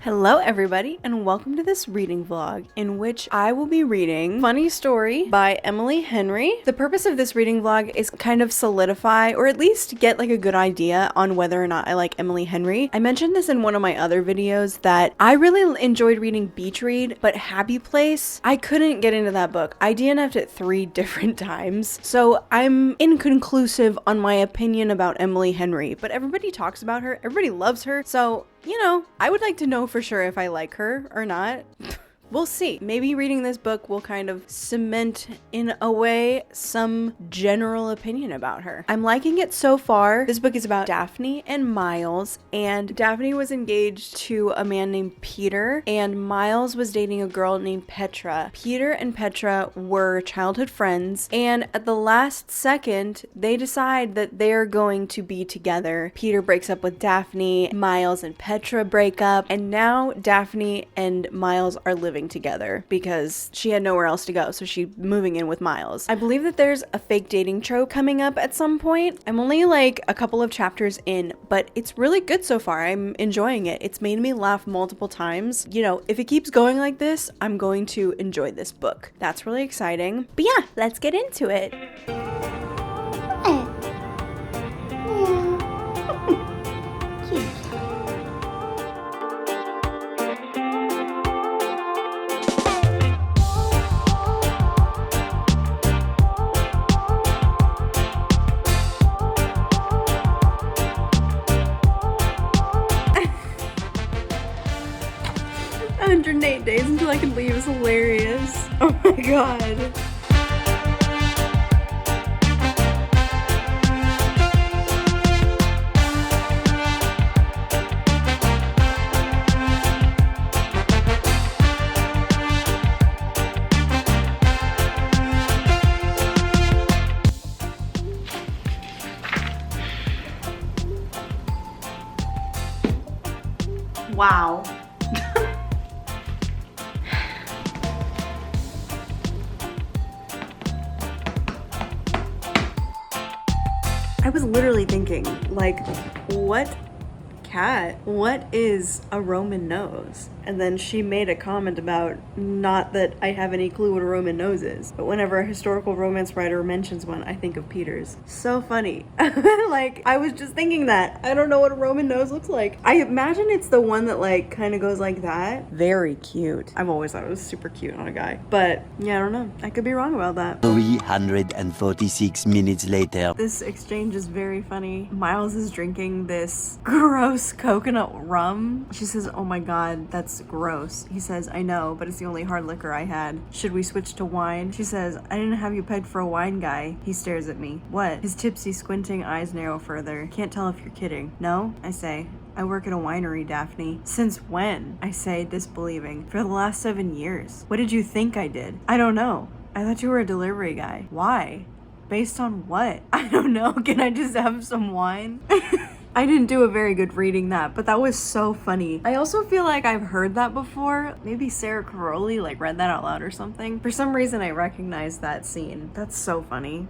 Hello everybody and welcome to this reading vlog in which I will be reading Funny Story by Emily Henry. The purpose of this reading vlog is kind of solidify or at least get like a good idea on whether or not I like Emily Henry. I mentioned this in one of my other videos that I really enjoyed reading Beach Read, but Happy Place, I couldn't get into that book. I DNF'd it 3 different times. So I'm inconclusive on my opinion about Emily Henry, but everybody talks about her, everybody loves her, so you know, I would like to know for sure if I like her or not. We'll see. Maybe reading this book will kind of cement, in a way, some general opinion about her. I'm liking it so far. This book is about Daphne and Miles, and Daphne was engaged to a man named Peter, and Miles was dating a girl named Petra. Peter and Petra were childhood friends, and at the last second, they decide that they're going to be together. Peter breaks up with Daphne, Miles and Petra break up, and now Daphne and Miles are living together because she had nowhere else to go, so she's moving in with Miles. I believe that there's a fake dating trope coming up at some point. I'm only like a couple of chapters in, but it's really good so far. I'm enjoying it. It's made me laugh multiple times. You know, if it keeps going like this, I'm going to enjoy this book. That's really exciting. But yeah, let's get into it. 108 days until I can leave is hilarious. Oh my god. Wow. I was literally thinking, like, what is a Roman nose? And then she made a comment about, not that I have any clue what a Roman nose is, but whenever a historical romance writer mentions one, I think of Peter's. So funny. Like, I was just thinking that. I don't know what a Roman nose looks like. I imagine it's the one that like kind of goes like that. Very cute. I've always thought it was super cute on a guy. But yeah, I don't know. I could be wrong about that. 346 minutes later. This exchange is very funny. Miles is drinking this gross coconut rum. She says, oh my god, that's gross. He says, I know, but it's the only hard liquor I had. Should we switch to wine? She says, I didn't have you pegged for a wine guy. He stares at me. What? His tipsy, squinting eyes narrow further. Can't tell if you're kidding. No? I say. I work at a winery, Daphne. Since when? I say, disbelieving. For the last 7 years. What did you think I did? I don't know. I thought you were a delivery guy. Why? Based on what? I don't know. Can I just have some wine? I didn't do a very good reading that, but that was so funny. I also feel like I've heard that before. Maybe Sarah Caroli like read that out loud or something. For some reason I recognize that scene. That's so funny.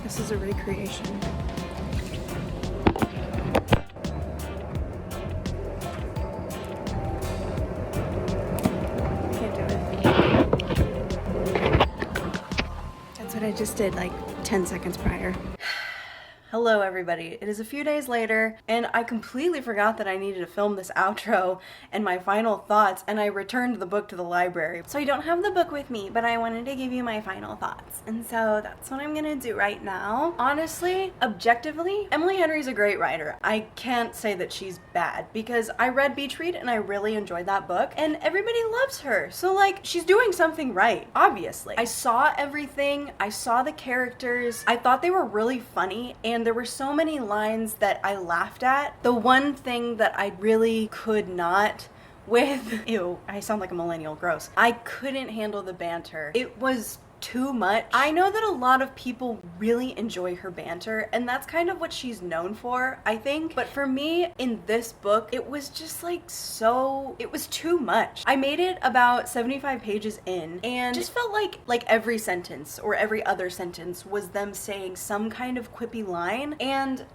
This is a recreation. I just did like 10 seconds prior. Hello everybody, it is a few days later and I completely forgot that I needed to film this outro and my final thoughts, and I returned the book to the library. So I don't have the book with me, but I wanted to give you my final thoughts, and so that's what I'm gonna do right now. Honestly, objectively, Emily Henry's a great writer. I can't say that she's bad because I read Beach Read and I really enjoyed that book and everybody loves her. So like, she's doing something right, obviously. I saw everything, I saw the characters, I thought they were really funny, and there were so many lines that I laughed at. The one thing that I really could not with, ew, I sound like a millennial, gross. I couldn't handle the banter. It was too much. I know that a lot of people really enjoy her banter, and that's kind of what she's known for, I think. But for me, in this book, it was just like it was too much. I made it about 75 pages in and just felt like every sentence or every other sentence was them saying some kind of quippy line, and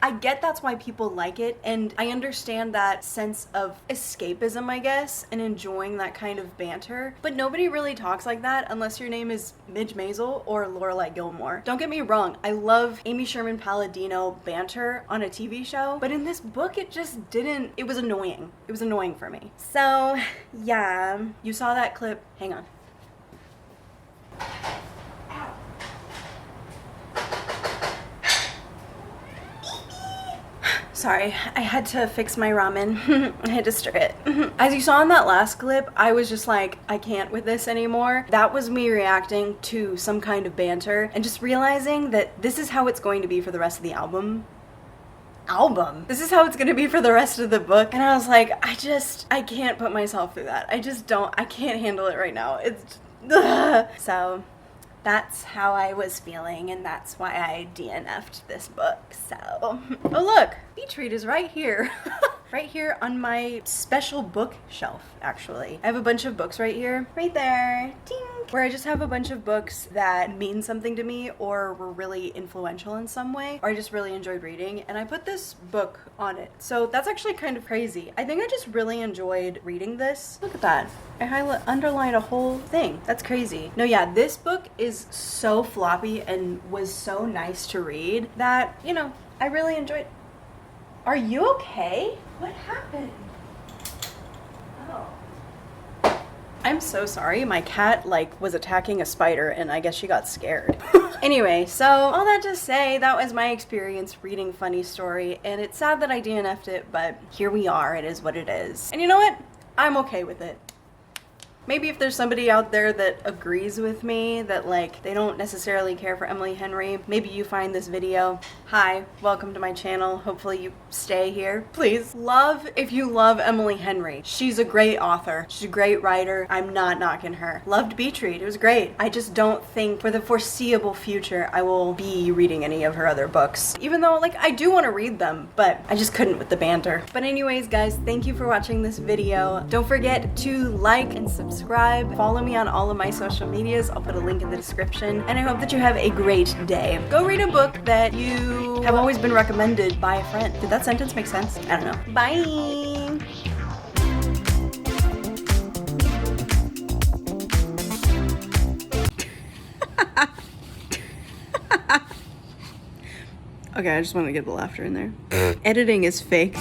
I get that's why people like it, and I understand that sense of escapism, I guess, and enjoying that kind of banter, but nobody really talks like that unless your name is Midge Maisel or Lorelai Gilmore. Don't get me wrong, I love Amy Sherman Palladino banter on a TV show, but in this book it just didn't, it was annoying. It was annoying for me. So, yeah, you saw that clip. Hang on. Sorry, I had to fix my ramen. I had to stir it. As you saw in that last clip, I was just like, I can't with this anymore. That was me reacting to some kind of banter and just realizing that this is how it's going to be for the rest of the album. This is how it's gonna be for the rest of the book. And I was like, I can't put myself through that. I can't handle it right now. It's, ugh. So that's how I was feeling, and that's why I DNF'd this book. So, oh look, Beach Read is right here. Right here on my special bookshelf, actually. I have a bunch of books right here. Right there. Ding! Where I just have a bunch of books that mean something to me or were really influential in some way, or I just really enjoyed reading, and I put this book on it. So that's actually kind of crazy. I think I just really enjoyed reading this. Look at that. I underlined a whole thing. That's crazy. No, yeah, this book is so floppy and was so nice to read that, you know, I really enjoyed. Are you okay? What happened? Oh. I'm so sorry. My cat, was attacking a spider, and I guess she got scared. Anyway, so all that to say, that was my experience reading Funny Story, and it's sad that I DNF'd it, but here we are. It is what it is. And you know what? I'm okay with it. Maybe if there's somebody out there that agrees with me, that they don't necessarily care for Emily Henry, maybe you find this video. Hi, welcome to my channel. Hopefully you stay here. Please. If you love Emily Henry. She's a great author. She's a great writer. I'm not knocking her. Loved Beach Read. It was great. I just don't think for the foreseeable future I will be reading any of her other books. Even though, I do want to read them, but I just couldn't with the banter. But anyways, guys, thank you for watching this video. Don't forget to like and subscribe. Follow me on all of my social medias. I'll put a link in the description. And I hope that you have a great day. Go read a book that you have always been recommended by a friend. Did that sentence make sense? I don't know. Bye! Okay, I just want to get the laughter in there. Editing is fake.